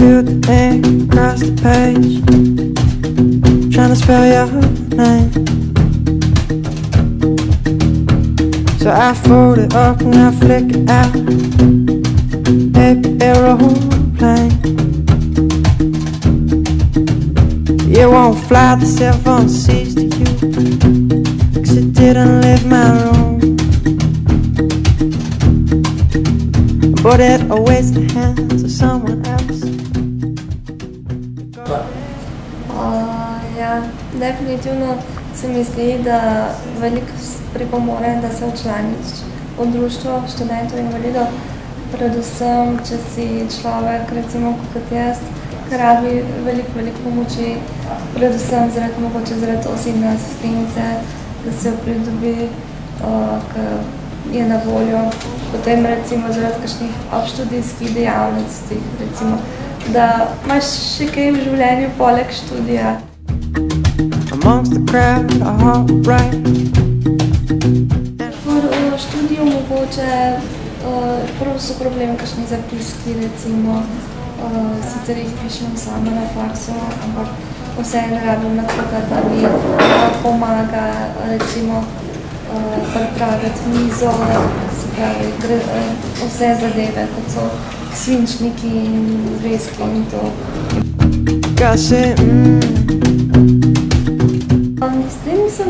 spilled the ink across the page, trying to spell your name. So I fold it up and I flick it out, baby aeroplane. It won't fly the 7 seas to you, 'cause it didn't leave my room, but it awaits the hands of someone else. Ja, definitivno se mi zdi, da veliko pripomore, da se včlaniš v društvo študentov in invalidov, predvsem, če si človek, recimo kot jaz, ki rabi veliko pomoči, predvsem mogoče zaradi osebne asistence, da se jo pridobi, ki je na voljo. Potem recimo zaradi kakšnih obštudijskih dejavnosti, recimo, da imaš še kaj v življenju poleg študija. Amongst the crowd, a heart right. V študiju mogoče prav so problemi kakšni zapiski, recimo, sicer jih pišem sama na faksu, ampak vseeno rabim nekoga, da mi pomaga, recimo, pripraviti mizo, se pravi, vse zadeve, kot so svinčniki in zvezki in to. Zdaj mislim,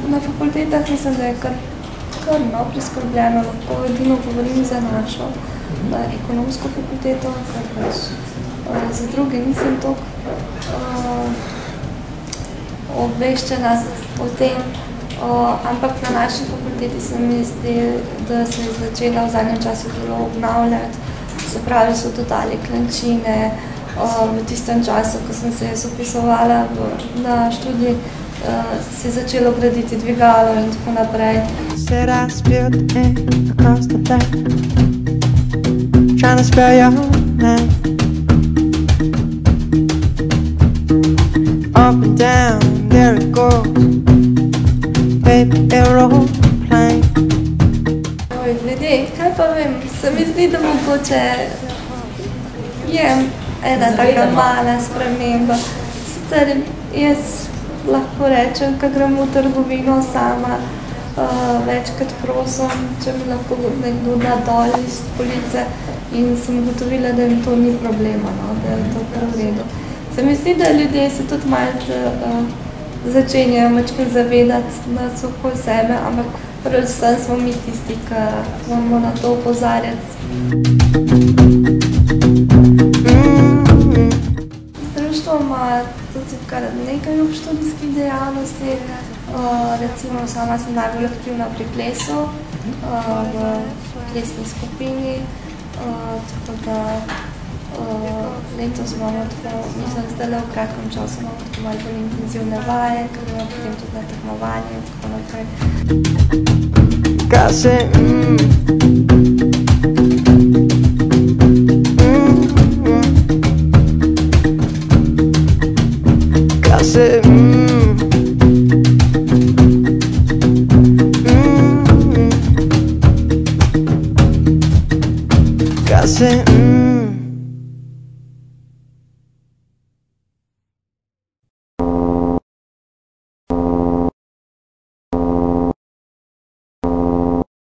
na fakultetah mislim, da je kar priskrbljeno, lahko edino govorim za našo, na ekonomsko fakulteto, ker pač za druge nisem toliko obveščena o tem, ampak na naši fakulteti se mi zdi, da se je začela v zadnjem času zelo obnavljati, se pravi, so dodali klančine. V tistem času, ko sem se jaz upisovala na študij, se je začelo graditi dvigalo in tako naprej. Said I spilled the ink across the land, trying to spell your name. Up and down, there it goes, baby aeroplane. Glede, kaj pa vem, se mi zdi, da mogoče je ena taka mala sprememba. Sicer jaz lahko rečem, ko grem v trgovino sama, večkrat prosim, če mi lahko nekdo da dol iz police, in sem ugotovila, da mi to ni problema, da je to kar v redu. Se mi zdi, da ljudje se tudi malo začenjajo malo zavedati nas okoli sebe, ampak predvsem smo mi tisti, ki moramo na to opozarjati. Društvo ima tudi kar nekaj obštudijskih dejavnosti, recimo sama sem najbolj aktivna pri plesu, v plesni skupini, tako da letos imamo tako, mislim, zdajle v kratkem času imamo tako malo bolj intenzivne vaje, ker imamo potem tudi na tekmovanje in tako naprej. I said,